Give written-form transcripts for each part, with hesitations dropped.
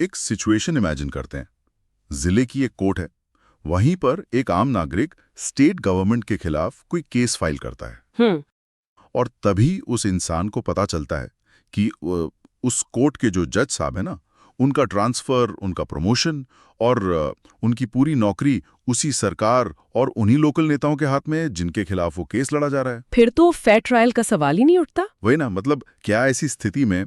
एक situation imagine करते हैं। जिले की एक कोर्ट है, वहीं पर एक आम नागरिक स्टेट गवर्नमेंट के खिलाफ कोई केस फाइल करता है। और तभी उस इंसान को पता चलता है कि उस कोर्ट के जो जज साहब है ना, उनका ट्रांसफर, उनका प्रमोशन और उनकी पूरी नौकरी उसी सरकार और उन्हीं लोकल नेताओं के हाथ में है जिनके खिलाफ वो केस लड़ा जा रहा है। फिर तो फेयर ट्रायल का सवाल ही नहीं उठता। वही ना, मतलब क्या ऐसी स्थिति में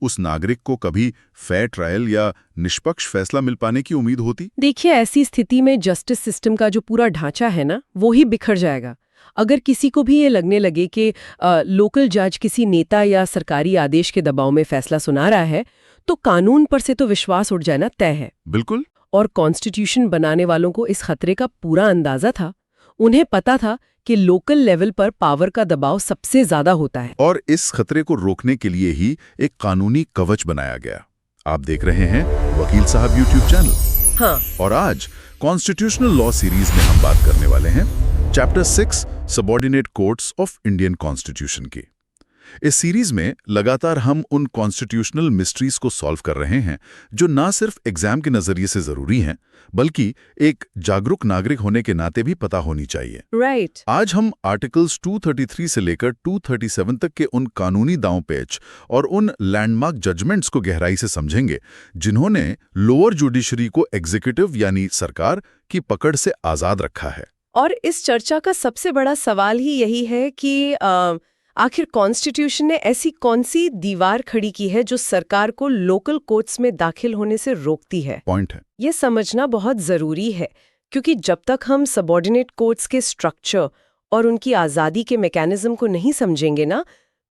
उस नागरिक को कभी फेयर ट्रायल या निष्पक्ष फैसला मिल पाने की उम्मीद होती? देखिए, ऐसी स्थिति में जस्टिस सिस्टम का जो पूरा ढांचा है ना, वो ही बिखर जाएगा। अगर किसी को भी ये लगने लगे कि लोकल जज किसी नेता या सरकारी आदेश के दबाव में फैसला सुना रहा है, तो कानून पर से तो विश्वास उठ जाना तय है। बिल्कुल। और कॉन्स्टिट्यूशन बनाने वालों को इस खतरे का पूरा अंदाजा था। उन्हें पता था कि लोकल लेवल पर पावर का दबाव सबसे ज्यादा होता है। और इस खतरे को रोकने के लिए ही एक कानूनी कवच बनाया गया। आप देख रहे हैं वकील साहब यूट्यूब चैनल। हाँ। और आज कॉन्स्टिट्यूशनल लॉ सीरीज में हम बात करने वाले हैं chapter 6 subordinate courts of Indian constitution की। इस सीरीज में लगातार हम उन कॉन्स्टिट्यूशनल मिस्ट्रीज को सॉल्व कर रहे हैं जो ना सिर्फ एग्जाम के नजरिए से जरूरी हैं, बल्कि एक जागरूक नागरिक होने के नाते भी पता होनी चाहिए। राइट। आज हम आर्टिकल्स 233 से लेकर 237 तक के उन कानूनी दांव-पेच और उन लैंडमार्क जजमेंट्स को गहराई से समझेंगे जिन्होंने लोअर जुडिशरी को एग्जीक्यूटिव यानी सरकार की पकड़ से आजाद रखा है। और इस चर्चा का सबसे बड़ा सवाल ही यही है कि आखिर कॉन्स्टिट्यूशन ने ऐसी कौन सी दीवार खड़ी की है जो सरकार को लोकल कोर्ट्स में दाखिल होने से रोकती है। पॉइंट है। ये समझना बहुत जरूरी है, क्योंकि जब तक हम सबऑर्डिनेट कोर्ट्स के स्ट्रक्चर और उनकी आज़ादी के मैकेनिज्म को नहीं समझेंगे ना,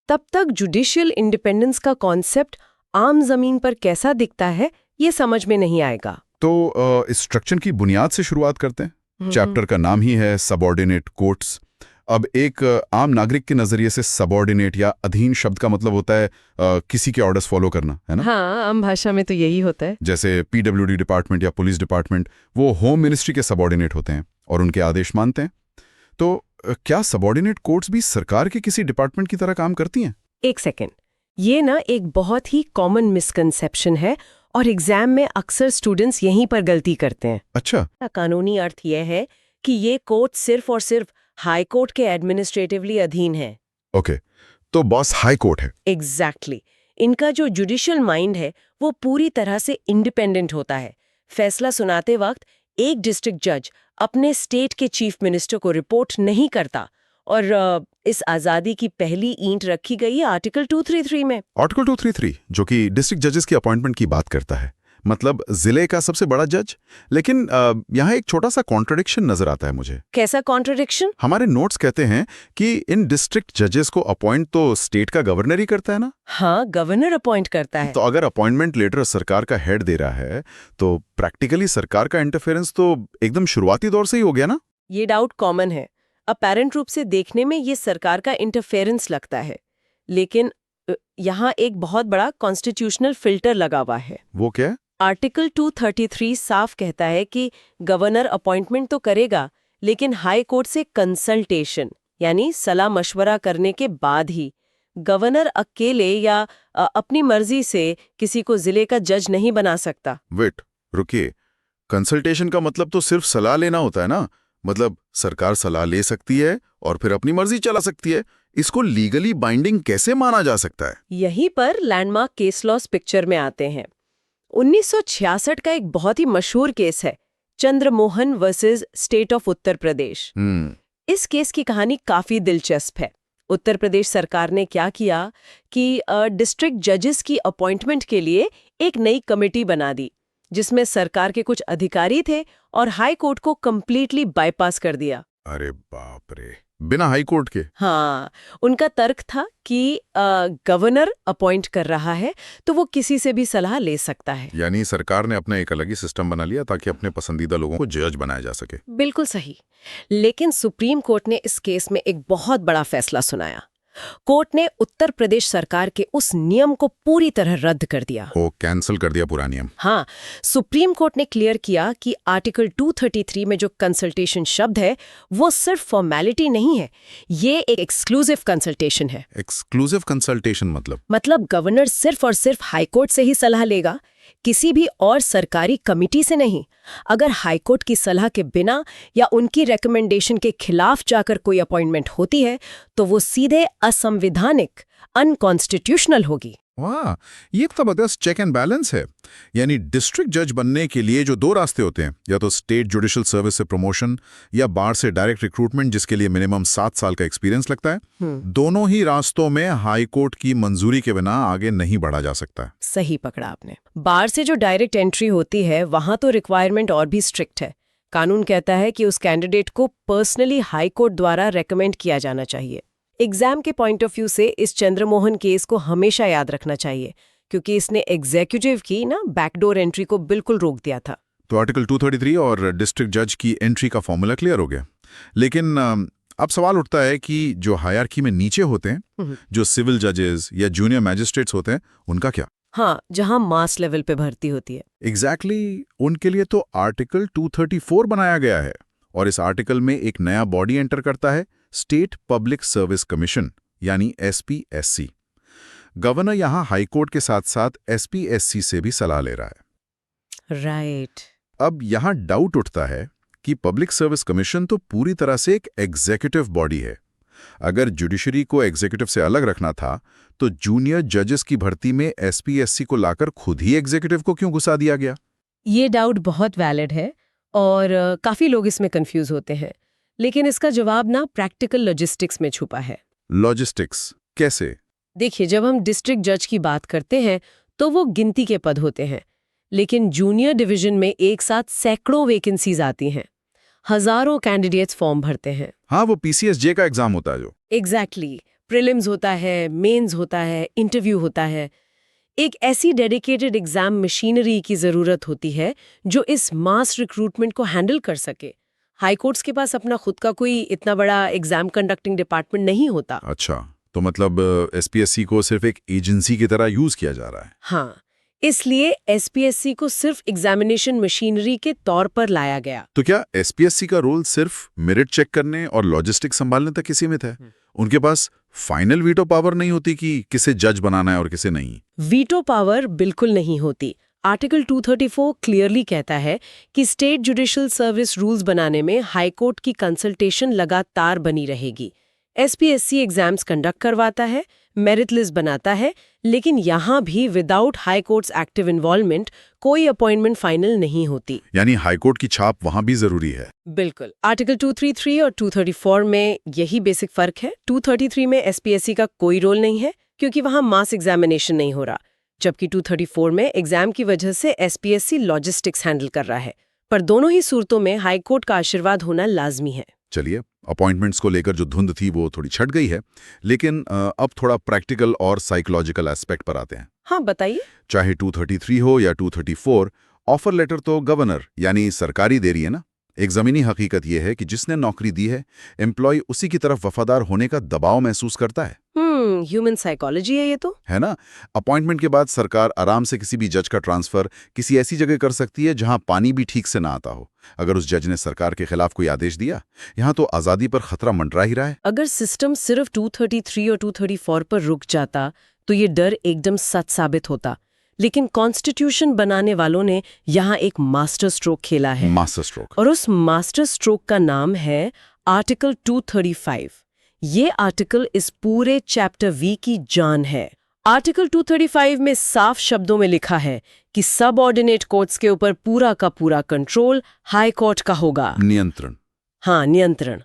तब तक जुडिशियल इंडिपेंडेंस का कॉन्सेप्ट आम जमीन पर कैसा दिखता है, ये समझ में नहीं आएगा। तो इस स्ट्रक्चर की बुनियाद से शुरुआत करते हैं। चैप्टर का नाम ही है सबऑर्डिनेट कोर्ट्स। अब एक आम नागरिक के नजरिए से सबऑर्डिनेट या अधीन शब्द का मतलब होता है किसी के ऑर्डर्स फॉलो करना, है ना? हाँ, आम भाषा में तो यही होता है। जैसे पीडब्ल्यूडी डिपार्टमेंट या पुलिस डिपार्टमेंट, वो होम मिनिस्ट्री के सबऑर्डिनेट होते हैं और उनके आदेश मानते हैं। तो क्या सबऑर्डिनेट कोर्ट्स भी सरकार के किसी डिपार्टमेंट की तरह काम करती हैं? एक सेकेंड, ये ना एक बहुत ही कॉमन मिसकंसेप्शन है और एग्जाम में अक्सर स्टूडेंट्स यहीं पर गलती करते हैं। अच्छा। कानूनी अर्थ यह है कि ये कोर्ट सिर्फ और सिर्फ हाई कोर्ट के एडमिनिस्ट्रेटिवली अधीन है। ओके, तो बॉस हाई कोर्ट है। एग्जैक्टली। इनका जो जुडिशियल माइंड है वो पूरी तरह से इंडिपेंडेंट होता है। फैसला सुनाते वक्त एक डिस्ट्रिक्ट जज अपने स्टेट के चीफ मिनिस्टर को रिपोर्ट नहीं करता। और इस आजादी की पहली ईंट रखी गई है आर्टिकल 233 में। आर्टिकल 233 जो कि डिस्ट्रिक्ट जजेस की अपॉइंटमेंट की बात करता है, मतलब जिले का सबसे बड़ा जज। लेकिन यहाँ एक छोटा सा कॉन्ट्रडिक्शन नजर आता है मुझे। कैसा कॉन्ट्रडिक्शन? हमारे नोट्स कहते हैं कि इन डिस्ट्रिक्ट जजेस को अपॉइंट तो स्टेट का गवर्नर ही करता है ना? हाँ, गवर्नर अपॉइंट करता है। तो अगर अपॉइंटमेंट लेटर सरकार का हेड दे रहा है तो प्रैक्टिकली सरकार का इंटरफेरेंस तो एकदम शुरुआती दौर से ही हो गया ना? ये डाउट कॉमन है। अपैरेंट रूप से देखने में ये सरकार का इंटरफेरेंस लगता है, लेकिन यहाँ एक बहुत बड़ा कॉन्स्टिट्यूशनल फिल्टर लगा हुआ है। वो क्या? आर्टिकल 233 साफ कहता है कि गवर्नर अपॉइंटमेंट तो करेगा, लेकिन हाई कोर्ट से कंसल्टेशन यानी सलाह मशवरा करने के बाद ही। गवर्नर अकेले या अपनी मर्जी से किसी को जिले का जज नहीं बना सकता। वेट, रुकिए, कंसल्टेशन का मतलब तो सिर्फ सलाह लेना होता है ना? मतलब सरकार सलाह ले सकती है और फिर अपनी मर्जी चला सकती है। इसको लीगली बाइंडिंग कैसे माना जा सकता है? यहीं पर लैंडमार्क केस लॉस पिक्चर में आते हैं। 1966 का एक बहुत ही मशहूर केस है, Chandramohan versus state of Uttar Pradesh. इस केस की कहानी काफी दिलचस्प है। उत्तर प्रदेश सरकार ने क्या किया कि डिस्ट्रिक्ट जजेस की अपॉइंटमेंट के लिए एक नई कमेटी बना दी, जिसमें सरकार के कुछ अधिकारी थे और हाई कोर्ट को कंप्लीटली बाईपास कर दिया। अरे बाप रे, बिना हाई कोर्ट के? हाँ, उनका तर्क था कि गवर्नर अपॉइंट कर रहा है तो वो किसी से भी सलाह ले सकता है। यानी सरकार ने अपना एक अलग ही सिस्टम बना लिया ताकि अपने पसंदीदा लोगों को जज बनाया जा सके। बिल्कुल सही। लेकिन सुप्रीम कोर्ट ने इस केस में एक बहुत बड़ा फैसला सुनाया। कोर्ट ने उत्तर प्रदेश सरकार के उस नियम को पूरी तरह रद्द कर दिया। वो कैंसिल कर दिया पूरा नियम। हाँ, सुप्रीम कोर्ट ने क्लियर किया कि आर्टिकल 233 में जो कंसल्टेशन शब्द है वो सिर्फ फॉर्मेलिटी नहीं है, ये एक एक्सक्लूसिव कंसल्टेशन है। एक्सक्लूसिव कंसल्टेशन मतलब गवर्नर सिर्फ और सिर्फ हाई कोर्ट से ही सलाह लेगा, किसी भी और सरकारी कमिटी से नहीं। अगर हाईकोर्ट की सलाह के बिना या उनकी रिकमेंडेशन के खिलाफ जाकर कोई अपॉइंटमेंट होती है तो वो सीधे असंवैधानिक, अनकॉन्स्टिट्यूशनल होगी। वाह, ये एक जबरदस्त चेक एंड बैलेंस है। यानी डिस्ट्रिक्ट जज बनने के लिए जो दो रास्ते होते हैं, या तो स्टेट जुडिशियल सर्विस से प्रमोशन या बार से डायरेक्ट रिक्रूटमेंट, जिसके लिए मिनिमम 7 साल का एक्सपीरियंस लगता है। दोनों ही रास्तों में हाई कोर्ट की मंजूरी के बिना आगे नहीं बढ़ा जा सकता। सही पकड़ा आपने। बार से जो डायरेक्ट एंट्री होती है वहां तो रिक्वायरमेंट और भी स्ट्रिक्ट है। कानून कहता है कि उस कैंडिडेट को पर्सनली हाई कोर्ट द्वारा रेकमेंड किया जाना चाहिए। एग्जाम के पॉइंट ऑफ व्यू से इस चंद्रमोहन केस को हमेशा याद रखना चाहिए, क्योंकि इसने एग्जीक्यूटिव की बैकडोर एंट्री को बिल्कुल रोक दिया था। तो आर्टिकल 233 और डिस्ट्रिक्ट जज की एंट्री का फॉर्मूला क्लियर हो गया। लेकिन अब सवाल उठता है कि जो हायरार्की में नीचे होते हैं, जो सिविल जजेस या जूनियर मैजिस्ट्रेट्स होते हैं, उनका क्या? हाँ, जहां मास लेवल पे भर्ती होती है। एग्जैक्टली, उनके लिए तो आर्टिकल 234 बनाया गया है। और इस आर्टिकल में एक नया बॉडी एंटर करता है, स्टेट पब्लिक सर्विस कमीशन, यानी SPSC। गवर्नर यहां हाईकोर्ट के साथ साथ SPSC से भी सलाह ले रहा है। राइट। अब यहां डाउट उठता है कि पब्लिक सर्विस कमीशन तो पूरी तरह से एक एग्जीक्यूटिव बॉडी है। अगर जुडिशरी को एग्जीक्यूटिव से अलग रखना था तो जूनियर जजेस की भर्ती में SPSC को लाकर खुद ही एग्जीक्यूटिव को क्यों घुसा दिया गया? ये डाउट बहुत वैलिड है और काफी लोग इसमें कंफ्यूज होते हैं, लेकिन इसका जवाब प्रैक्टिकल लॉजिस्टिक्स में छुपा है। लॉजिस्टिक्स कैसे? देखिए, जब हम डिस्ट्रिक्ट जज की बात करते हैं तो वो गिनती के पद होते हैं, लेकिन जूनियर डिवीजन में एक साथ सैकड़ों वैकेंसीज आती हैं, हजारों कैंडिडेट्स फॉर्म भरते हैं। हाँ, वो PCSJ का एग्जाम होता है जो। एग्जैक्टली, प्रीलिम्स होता है, मेंस होता है, इंटरव्यू होता है। एक ऐसी डेडिकेटेड एग्जाम मशीनरी की जरूरत होती है जो इस मास रिक्रूटमेंट को हैंडल कर सके। हाई कोर्ट्स के पास अपना खुद का कोई इतना बड़ा एग्जाम कंडक्टिंग डिपार्टमेंट नहीं होता। अच्छा, तो मतलब SPSC को सिर्फ एक एजेंसी की तरह यूज किया जा रहा है। हाँ, इसलिए SPSC को सिर्फ एग्जामिनेशन मशीनरी के तौर पर लाया गया। तो क्या SPSC का रोल सिर्फ मेरिट चेक करने और लॉजिस्टिक संभालने तक ही सीमित है? उनके पास फाइनल वीटो पावर नहीं होती कि किसे जज बनाना है और किसे नहीं? वीटो पावर बिल्कुल नहीं होती। आर्टिकल 234 क्लियरली कहता है कि स्टेट जुडिशियल सर्विस रूल्स बनाने में हाई कोर्ट की कंसल्टेशन लगातार बनी रहेगी। SPSC एग्जाम्स कंडक्ट करवाता है, मेरिट लिस्ट बनाता है, लेकिन यहाँ भी without high courts active involvement कोई अपॉइंटमेंट फाइनल नहीं होती। यानी हाई कोर्ट की छाप वहां भी जरूरी है। बिल्कुल। आर्टिकल 233 और 234 में यही बेसिक फर्क है। 233 में SPSC का कोई रोल नहीं है क्योंकि वहां मास एग्जामिनेशन नहीं हो रहा, जबकि 234 में एग्जाम की वजह से SPSC लॉजिस्टिक्स हैंडल कर रहा है। पर दोनों ही सूरतों में हाई कोर्ट का आशीर्वाद होना लाजमी है। चलिए, अपॉइंटमेंट्स को लेकर जो धुंध थी वो थोड़ी छट गई है, लेकिन अब थोड़ा प्रैक्टिकल और साइकोलॉजिकल एस्पेक्ट पर आते हैं। हाँ, बताइए। चाहे 233 हो या 234, ऑफर लेटर तो गवर्नर यानी सरकारी दे रही है ना। एक जमीनी हकीकत यह है कि जिसने नौकरी दी है, एम्प्लॉय उसी की तरफ वफादार होने का दबाव महसूस करता है। ह्यूमन साइकोलॉजी है ये तो। है ना? अपॉइंटमेंट के बाद सरकार आराम से किसी भी जज का ट्रांसफर किसी ऐसी जगह कर सकती है जहां पानी भी ठीक से ना आता हो। अगर उस जज ने सरकार के खिलाफ कोई आदेश दिया, यहां तो आजादी पर खतरा मंडरा ही रहा है। अगर सिस्टम सिर्फ 233 और 234 पर रुक जाता तो ये डर एकदम सच साबित होता, लेकिन कॉन्स्टिट्यूशन बनाने वालों ने यहाँ एक मास्टर स्ट्रोक खेला है। Master stroke. और उस मास्टर स्ट्रोक का नाम है आर्टिकल 235। ये आर्टिकल इस पूरे चैप्टर V की जान है। आर्टिकल 235 में साफ शब्दों में लिखा है कि सबऑर्डिनेट कोर्ट्स के ऊपर पूरा का पूरा कंट्रोल हाई कोर्ट का होगा। नियंत्रण। हाँ, नियंत्रण।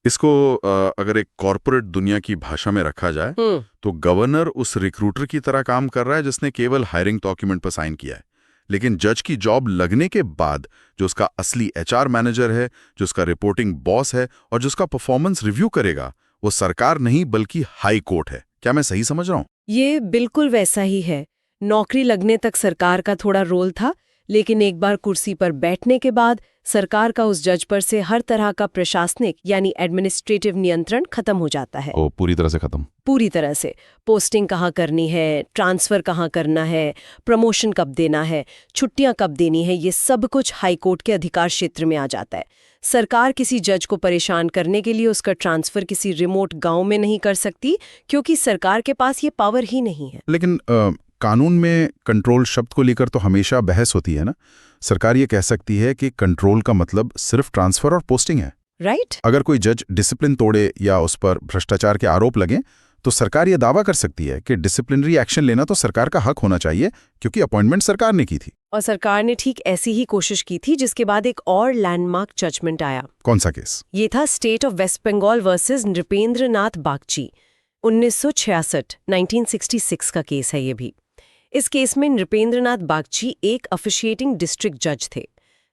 इसको अगर एक कॉर्पोरेट दुनिया की भाषा में रखा जाए तो गवर्नर उस रिक्रूटर की तरह काम कर रहा है जिसने केवल हायरिंग डॉक्यूमेंट पर साइन किया है, लेकिन जज की जॉब लगने के बाद जो उसका असली HR मैनेजर है, जो उसका रिपोर्टिंग बॉस है और जो उसका परफॉर्मेंस रिव्यू करेगा, वो सरकार नहीं बल्कि हाई कोर्ट है। क्या मैं सही समझ रहा हूँ? ये बिल्कुल वैसा ही है। नौकरी लगने तक सरकार का थोड़ा रोल था, लेकिन एक बार कुर्सी पर बैठने के बाद सरकार का उस जज पर से हर तरह का प्रशासनिक यानी एडमिनिस्ट्रेटिव नियंत्रण खत्म हो जाता है। पूरी तरह से खत्म। पूरी तरह से। पोस्टिंग कहाँ करनी है, ट्रांसफर कहाँ करना है, प्रमोशन कब देना है, छुट्टियां कब देनी है, ये सब कुछ हाई कोर्ट के अधिकार क्षेत्र में आ जाता है। सरकार किसी जज को परेशान करने के लिए उसका ट्रांसफर किसी रिमोट गांव में नहीं कर सकती, क्योंकि सरकार के पास ये पावर ही नहीं है। लेकिन कानून में कंट्रोल शब्द को लेकर तो हमेशा बहस होती है ना। सरकार ये कह सकती है कि कंट्रोल का मतलब सिर्फ ट्रांसफर और पोस्टिंग है। राइट। अगर कोई जज डिसिप्लिन तोड़े या उस पर भ्रष्टाचार के आरोप लगे तो सरकार ये दावा कर सकती है कि डिसिप्लिनरी एक्शन लेना तो सरकार का हक होना चाहिए, क्योंकि अपॉइंटमेंट सरकार ने की थी। और सरकार ने ठीक ऐसी ही कोशिश की थी, जिसके बाद एक और लैंडमार्क जजमेंट आया। कौन सा केस? ये था state of West Bengal versus Nripendranath Bagchi, 1966 1966 का केस है ये भी। इस केस में नृपेंद्रनाथ बागची एक ऑफिशिएटिंग डिस्ट्रिक्ट जज थे।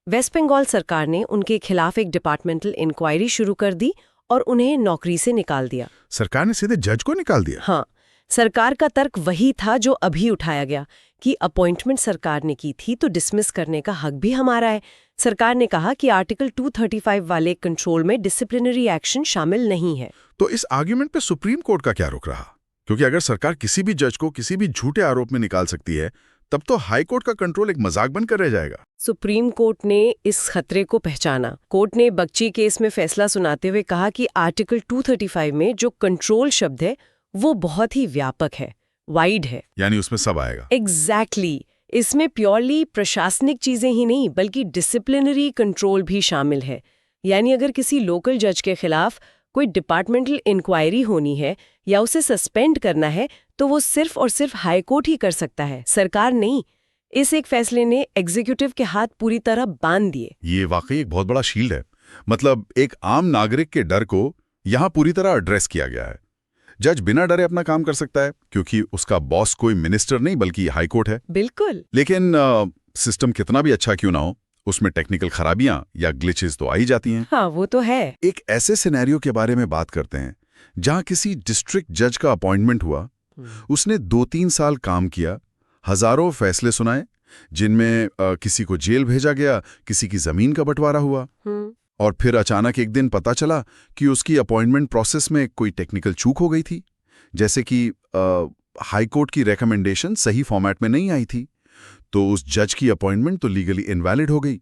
वेस्ट बंगाल सरकार ने उनके खिलाफ एक डिपार्टमेंटल इंक्वायरी शुरू कर दी और उन्हें नौकरी से निकाल दिया। सरकार ने सीधे जज को निकाल दिया? हाँ, सरकार का तर्क वही था जो अभी उठाया गया कि अपॉइंटमेंट सरकार ने की थी तो डिसमिस करने का हक भी हमारा है। सरकार ने कहा कि आर्टिकल 235 वाले कंट्रोल में डिसिप्लिनरी एक्शन शामिल नहीं है। तो इस आर्ग्यूमेंट पे सुप्रीम कोर्ट का क्या रुख रहा? क्योंकि अगर सरकार किसी भी जज को किसी भी झूठे आरोप में निकाल सकती है, तब तो हाई कोर्ट का कंट्रोल एक मजाक बनकर रह जाएगा। सुप्रीम कोर्ट ने इस खतरे को पहचाना। कोर्ट ने बगची केस में फैसला सुनाते हुए कहा कि आर्टिकल 235 में जो कंट्रोल शब्द है वो बहुत ही व्यापक है, वाइड है। यानी उसमें सब आएगा। एग्जैक्टली। इसमें प्योरली प्रशासनिक चीजें ही नहीं बल्कि डिसिप्लिनरी कंट्रोल भी शामिल है। यानी अगर किसी लोकल जज के खिलाफ कोई डिपार्टमेंटल इंक्वायरी होनी है या उसे सस्पेंड करना है तो वो सिर्फ और सिर्फ हाई कोर्ट ही कर सकता है, सरकार नहीं। इस एक फैसले ने एग्जीक्यूटिव के हाथ पूरी तरह बांध दिए। ये वाकई एक बहुत बड़ा शील्ड है। मतलब एक आम नागरिक के डर को यहाँ पूरी तरह एड्रेस किया गया है। जज बिना डरे अपना काम कर सकता है क्योंकि उसका बॉस कोई मिनिस्टर नहीं बल्कि हाई कोर्ट है। बिल्कुल। लेकिन सिस्टम कितना भी अच्छा क्यों ना हो, उसमें टेक्निकल खराबियां या ग्लिचेस तो आ ही जाती हैं। हाँ, वो तो है। एक ऐसे सिनेरियो के बारे में बात करते हैं जहां किसी डिस्ट्रिक्ट जज का अपॉइंटमेंट हुआ, उसने 2-3 साल काम किया, हजारों फैसले सुनाए जिनमें किसी को जेल भेजा गया, किसी की जमीन का बंटवारा हुआ, और फिर अचानक एक दिन पता चला कि उसकी अपॉइंटमेंट प्रोसेस में कोई टेक्निकल चूक हो गई थी, जैसे कि हाई कोर्ट की रिकमेंडेशन सही फॉर्मेट में नहीं आई थी, तो उस जज की अपॉइंटमेंट तो लीगली इनवैलिड हो गई।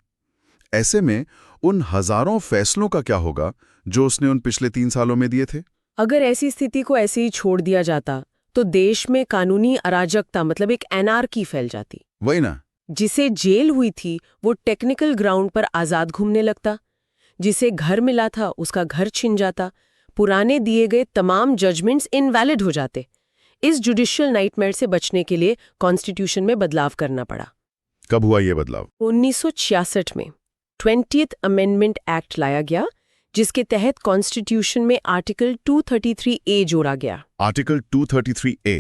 ऐसे में उन हजारों फैसलों का क्या होगा जो उसने उन पिछले 3 सालों में दिए थे? अगर ऐसी स्थिति को ऐसे ही छोड़ दिया जाता तो देश में कानूनी अराजकता मतलब एक एनार्की फैल जाती। वही ना। जिसे जेल हुई थी वो टेक्निकल ग्राउंड पर आजाद घूमने लगता, जिसे घर मिला था उसका घर छिन जाता, पुराने दिए गए तमाम जजमेंट्स इनवैलिड हो जाते। इस जुडिशियल नाइटमेयर से बचने के लिए कॉन्स्टिट्यूशन में बदलाव करना पड़ा। कब हुआ ये बदलाव? 1966 में 20th अमेंडमेंट एक्ट लाया गया, जिसके तहत कॉन्स्टिट्यूशन में आर्टिकल 233A जोड़ा गया। आर्टिकल 233A,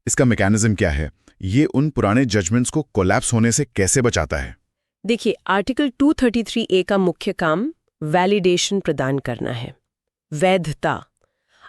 इसका मैकेनिज्म क्या है? ये उन पुराने जजमेंट्स को कोलैप्स होने से कैसे बचाता है? देखिए, आर्टिकल 233A का मुख्य काम वैलिडेशन प्रदान करना है, वैधता।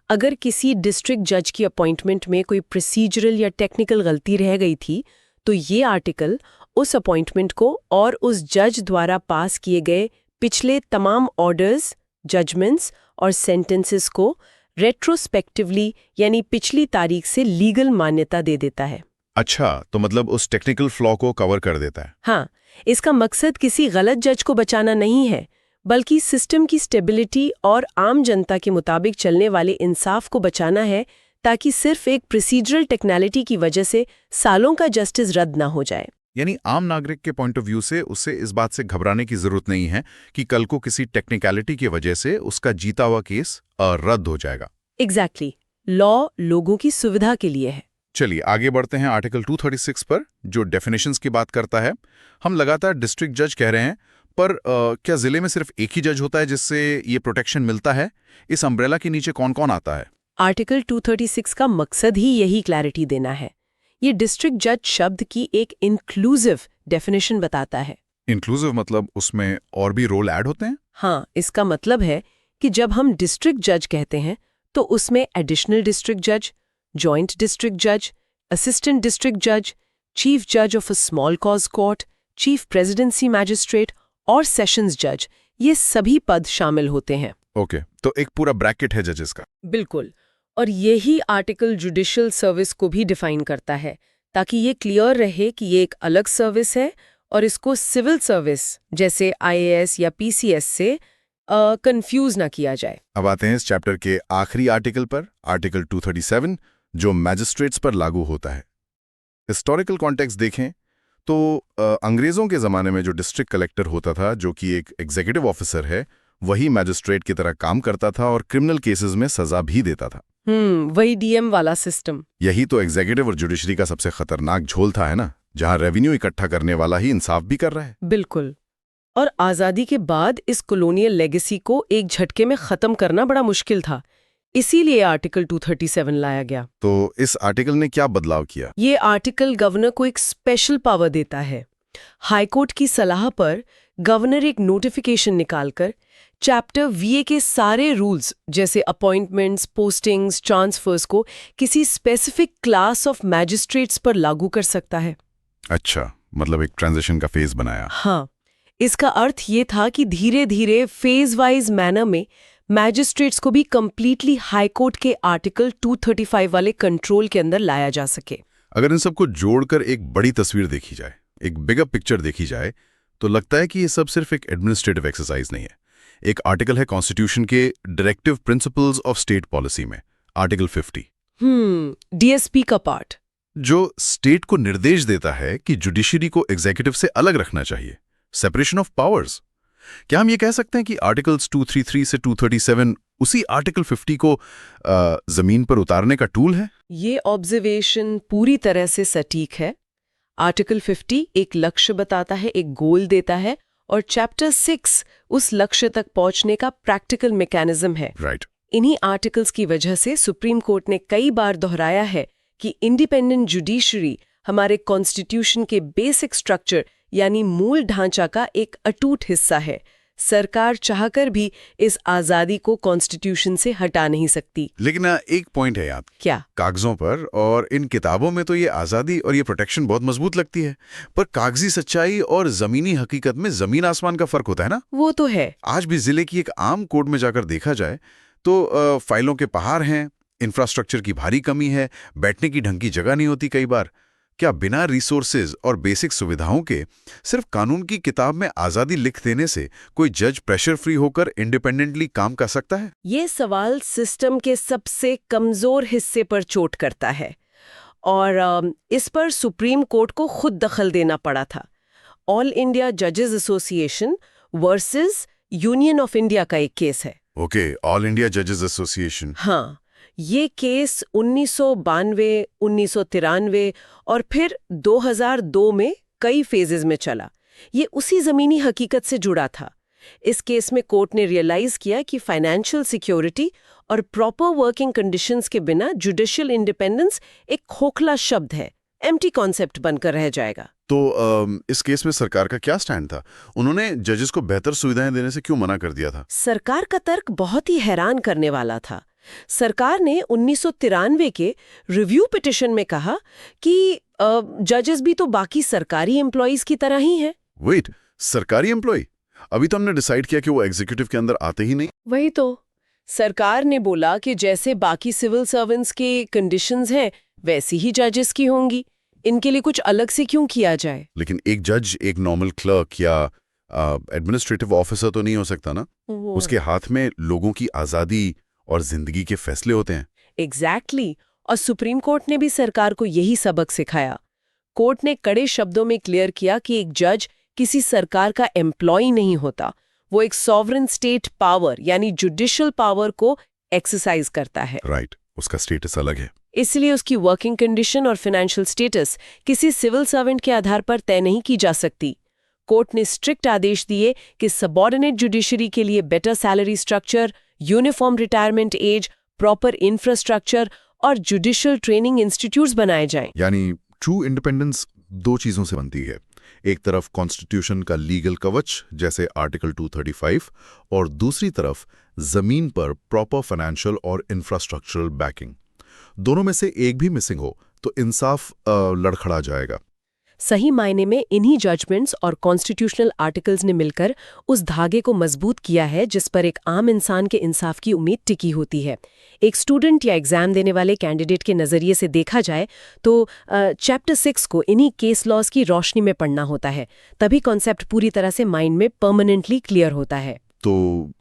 अगर किसी डिस्ट्रिक्ट जज की अपॉइंटमेंट में कोई प्रोसीजरल या टेक्निकल गलती रह गई थी तो ये आर्टिकल उस अपॉइंटमेंट को और उस जज द्वारा पास किए गए पिछले तमाम ऑर्डर्स, जजमेंट्स और सेंटेंसेस को रेट्रोस्पेक्टिवली यानी पिछली तारीख से लीगल मान्यता दे देता है। अच्छा, तो मतलब उस टेक्निकल फ्लॉ को कवर कर देता है। हाँ, इसका मकसद किसी गलत जज को बचाना नहीं है, बल्कि सिस्टम की स्टेबिलिटी और आम जनता के मुताबिक चलने वाले इंसाफ को बचाना है, ताकि सिर्फ एक प्रोसीजरल टेक्निकलिटी की वजह से सालों का जस्टिस रद्द ना हो जाए। यानी आम नागरिक के पॉइंट ऑफ व्यू से उसे इस बात से घबराने की जरूरत नहीं है कि कल को किसी टेक्निकलिटी की वजह से उसका जीता हुआ केस रद्द हो जाएगा। एग्जैक्टली। लॉ लोगों की सुविधा के लिए है। चलिए आगे बढ़ते हैं आर्टिकल 236 पर, जो डेफिनेशंस की बात करता है। हम लगातार डिस्ट्रिक्ट जज कह रहे हैं, पर क्या जिले में सिर्फ एक ही जज होता है जिससे ये प्रोटेक्शन मिलता है? इस अम्ब्रेला के नीचे कौन कौन आता है? आर्टिकल 236 का मकसद ही यही क्लैरिटी देना है। ये डिस्ट्रिक्ट जज शब्द की एक इंक्लूसिव डेफिनेशन बताता है। इंक्लूसिव मतलब उसमें और भी रोल ऐड होते हैं? हाँ, इसका मतलब है कि जब हम डिस्ट्रिक्ट जज कहते हैं तो उसमें एडिशनल डिस्ट्रिक्ट जज, जॉइंट डिस्ट्रिक्ट जज, असिस्टेंट डिस्ट्रिक्ट जज, चीफ जज of a small cause court, chief presidency magistrate और सेशंस जज, ये सभी पद शामिल होते हैं। ओके, तो एक पूरा ब्रैकेट है जजेस का। बिल्कुल, और यही आर्टिकल जुडिशियल सर्विस को भी डिफाइन करता है, ताकि ये क्लियर रहे कि ये एक अलग सर्विस है और इसको सिविल सर्विस जैसे IAS या PCS से कंफ्यूज ना किया जाए। अब आते हैं इस चैप्टर के आखिरी आर्टिकल पर, आर्टिकल 237, जो मैजिस्ट्रेट्स पर लागू होता है। हिस्टोरिकल कॉन्टेक्स्ट देखें तो अंग्रेजों के ज़माने में जो डिस्ट्रिक्ट कलेक्टर होता था, जो कि एक एग्जीक्यूटिव ऑफिसर है, वही मैजिस्ट्रेट की तरह काम करता था और क्रिमिनल केसेस में सजा भी देता था। वही डीएम वाला सिस्टम। यही तो एग्जीक्यूटिव और जुडिशरी का सबसे खतरनाक झोल था, है ना, जहां रेवेन्यू इकट्ठा करने वाला ही इंसाफ भी कर रहा है। बिल्कुल। और आज़ादी के बाद इस कॉलोनियल लेगेसी को एक झटके में ख़त्म करना बड़ा मुश्किल था, इसीलिए आर्टिकल 237 लाया गया। तो इस आर्टिकल ने क्या बदलाव किया? ये आर्टिकल गवर्नर को एक स्पेशल पावर देता है। हाईकोर्ट की सलाह पर गवर्नर एक नोटिफिकेशन निकालकर चैप्टर वीए के सारे रूल्स जैसे अपॉइंटमेंट्स, पोस्टिंग्स, ट्रांसफर्स को किसी स्पेसिफिक क्लास ऑफ मैजिस्ट्रेट्स पर लागू कर सकता है। अच्छा, मतलब एक ट्रांजिशन का फेज बनाया। हाँ, इसका अर्थ ये था कि धीरे धीरे फेज वाइज मैनर में मैजिस्ट्रेट्स को भी कंप्लीटली हाईकोर्ट के आर्टिकल 235 वाले कंट्रोल के अंदर लाया जा सके। अगर इन सबको जोड़कर एक बड़ी तस्वीर देखी जाए, एक बिगर पिक्चर देखी जाए, तो लगता है कि ये सब सिर्फ एक एडमिनिस्ट्रेटिव एक्सरसाइज नहीं है। एक आर्टिकल है कॉन्स्टिट्यूशन के directive principles of state policy में, आर्टिकल 50। डीएसपी का पार्ट, जो स्टेट को निर्देश देता है कि जुडिशरी को एग्जीक्यूटिव से अलग रखना चाहिए, सेपरेशन ऑफ पावर्स। क्या हम ये कह सकते हैं कि आर्टिकल्स 233 से 237 उसी आर्टिकल 50 को जमीन पर उतारने का टूल है? ये ऑब्जर्वेशन पूरी तरह से सटीक है। आर्टिकल 50 एक लक्ष्य बताता है, एक गोल देता है, और चैप्टर 6 उस लक्ष्य तक पहुंचने का प्रैक्टिकल मैकेनिज्म है। राइट। इन्हीं आर्टिकल्स की वजह से सुप्रीम कोर्ट ने कई बार दोहराया है कि इंडिपेंडेंट जुडिशरी हमारे कॉन्स्टिट्यूशन के बेसिक स्ट्रक्चर यानी मूल ढांचा का एक अटूट हिस्सा है। सरकार चाहकर भी इस आजादी को कॉन्स्टिट्यूशन से हटा नहीं सकती। लेकिन एक पॉइंट है याद, क्या? कागजों पर और इन किताबों में तो ये आजादी और ये प्रोटेक्शन बहुत मजबूत लगती है, पर कागजी सच्चाई और जमीनी हकीकत में जमीन आसमान का फर्क होता है ना। वो तो है। आज भी जिले की एक आम कोर्ट में जाकर देखा जाए तो फाइलों के पहाड़ हैं, इंफ्रास्ट्रक्चर की भारी कमी है, बैठने की ढंग की जगह नहीं होती कई बार। क्या बिना रिसोर्सेज और बेसिक सुविधाओं के सिर्फ कानून की किताब में आजादी लिख देने से कोई जज प्रेशर फ्री होकर इंडिपेंडेंटली काम कर सकता है? ये सवाल सिस्टम के सबसे कमजोर हिस्से पर चोट करता है, और इस पर सुप्रीम कोर्ट को खुद दखल देना पड़ा था। ऑल इंडिया जजेस association versus union of India का एक केस है। ओके, ऑल इंडिया जजेस एसोसिएशन। हाँ, ये केस 1992, 1993 और फिर 2002 में कई फेजेस में चला। ये उसी जमीनी हकीकत से जुड़ा था। इस केस में कोर्ट ने रियलाइज किया कि फाइनेंशियल सिक्योरिटी और प्रॉपर वर्किंग कंडीशंस के बिना जुडिशियल इंडिपेंडेंस एक खोखला शब्द है, एम्प्टी कॉन्सेप्ट बनकर रह जाएगा। तो इस केस में सरकार का क्या स्टैंड था? उन्होंने जजेस को बेहतर सुविधाएं देने से क्यों मना कर दिया था? सरकार का तर्क बहुत ही हैरान करने वाला था। सरकार ने 1993 के रिव्यू पिटिशन में कहा कि जजेस भी तो बाकी सरकारी एम्प्लॉइज की तरह ही हैं। वेट, सरकारी एम्प्लॉय? अभी तो हमने डिसाइड किया कि वो एग्जीक्यूटिव के अंदर आते ही नहीं। वही तो सरकार ने बोला कि जैसे बाकी सिविल सर्वेंट्स के कंडीशंस हैं वैसी ही जजेस की होंगी, इनके लिए कुछ अलग से क्यों किया जाए? लेकिन एक जज एक नॉर्मल क्लर्क या एडमिनिस्ट्रेटिव ऑफिसर तो नहीं हो सकता ना। उसके हाथ में लोगों की आजादी और जिंदगी के फैसले होते हैं। एग्जैक्टली। और सुप्रीम कोर्ट ने भी सरकार को यही सबक सिखाया। कोर्ट ने कड़े शब्दों में क्लियर किया कि एक जज किसी सरकार का एम्प्लॉय नहीं होता, वो एक सॉवरेन स्टेट पावर यानी जुडिशियल पावर को एक्सरसाइज करता है। राइट, उसका स्टेटस अलग है। इसलिए उसकी वर्किंग कंडीशन और फाइनेंशियल स्टेटस किसी सिविल सर्वेंट के आधार पर तय नहीं की जा सकती। कोर्ट ने स्ट्रिक्ट आदेश दिए कि सबऑर्डिनेट जुडिशरी के लिए better salary structure, uniform retirement age, proper infrastructure और जुडिशियल ट्रेनिंग इंस्टीट्यूट्स बनाए जाएं। यानी ट्रू इंडिपेंडेंस दो चीजों से बनती है, एक तरफ कॉन्स्टिट्यूशन का लीगल कवच जैसे आर्टिकल 235 और दूसरी तरफ जमीन पर प्रॉपर फाइनेंशियल और इंफ्रास्ट्रक्चरल बैकिंग। दोनों में से एक भी मिसिंग हो तो इंसाफ लड़खड़ा जाएगा। सही मायने में इन्हीं जजमेंट्स और कॉन्स्टिट्यूशनल आर्टिकल्स ने मिलकर उस धागे को मजबूत किया है जिस पर एक आम इंसान के इंसाफ की उम्मीद टिकी होती है। एक स्टूडेंट या एग्जाम देने वाले कैंडिडेट के नज़रिए से देखा जाए तो चैप्टर 6 को इन्हीं केस लॉज की रोशनी में पढ़ना होता है, तभी कॉन्सेप्ट पूरी तरह से माइंड में परमानेंटली क्लियर होता है। तो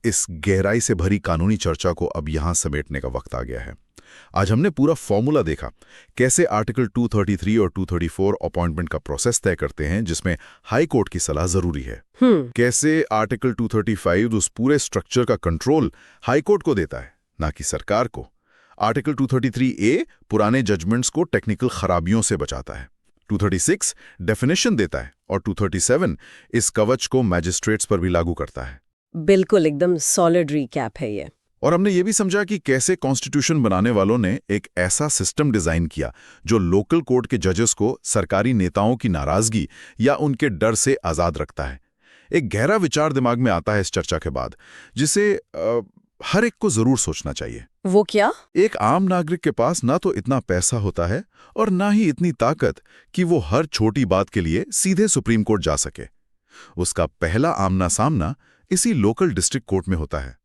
इस गहराई से भरी कानूनी चर्चा को अब यहाँ समेटने का वक्त आ गया है। आज हमने पूरा फॉर्मूला देखा, कैसे आर्टिकल 233 और 234 अपॉइंटमेंट का प्रोसेस तय करते हैं जिसमें हाई कोर्ट की सलाह जरूरी है। कैसे आर्टिकल 235 उस पूरे स्ट्रक्चर का कंट्रोल हाई कोर्ट को देता है, ना कि सरकार को। आर्टिकल 233A पुराने जजमेंट्स को टेक्निकल खराबियों से बचाता है। 236 डेफिनेशन देता है और 237 इस कवच को मैजिस्ट्रेट्स पर भी लागू करता है। बिल्कुल, एकदम सॉलिड रिकैप है ये। और हमने ये भी समझा कि कैसे कॉन्स्टिट्यूशन बनाने वालों ने एक ऐसा सिस्टम डिजाइन किया जो लोकल कोर्ट के जजेस को सरकारी नेताओं की नाराजगी या उनके डर से आजाद रखता है। एक गहरा विचार दिमाग में आता है इस चर्चा के बाद, जिसे हर एक को जरूर सोचना चाहिए। वो क्या? एक आम नागरिक के पास ना तो इतना पैसा होता है और ना ही इतनी ताकत कि वो हर छोटी बात के लिए सीधे सुप्रीम कोर्ट जा सके। उसका पहला आमना सामना इसी लोकल डिस्ट्रिक्ट कोर्ट में होता है।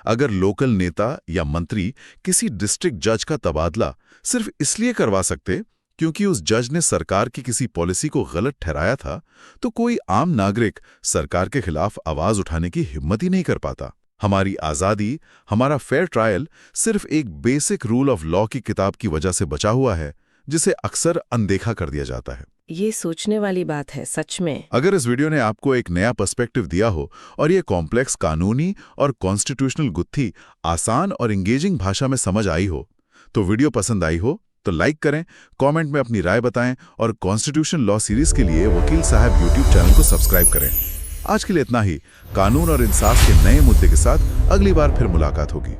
अगर लोकल नेता या मंत्री किसी डिस्ट्रिक्ट जज का तबादला सिर्फ इसलिए करवा सकते क्योंकि उस जज ने सरकार की किसी पॉलिसी को गलत ठहराया था, तो कोई आम नागरिक सरकार के खिलाफ आवाज उठाने की हिम्मत ही नहीं कर पाता। हमारी आज़ादी, हमारा फेयर ट्रायल सिर्फ एक बेसिक रूल ऑफ लॉ की किताब की वजह से बचा हुआ है, जिसे अक्सर अनदेखा कर दिया जाता है। ये सोचने वाली बात है, सच में। अगर इस वीडियो ने आपको एक नया पर्सपेक्टिव दिया हो और ये कॉम्प्लेक्स कानूनी और कॉन्स्टिट्यूशनल गुत्थी आसान और इंगेजिंग भाषा में समझ आई हो, तो वीडियो पसंद आई हो तो लाइक करें, कमेंट में अपनी राय बताएं और कॉन्स्टिट्यूशन लॉ सीरीज के लिए वकील साहब यूट्यूब चैनल को सब्सक्राइब करें। आज के लिए इतना ही। कानून और इंसाफ के नए मुद्दे के साथ अगली बार फिर मुलाकात होगी।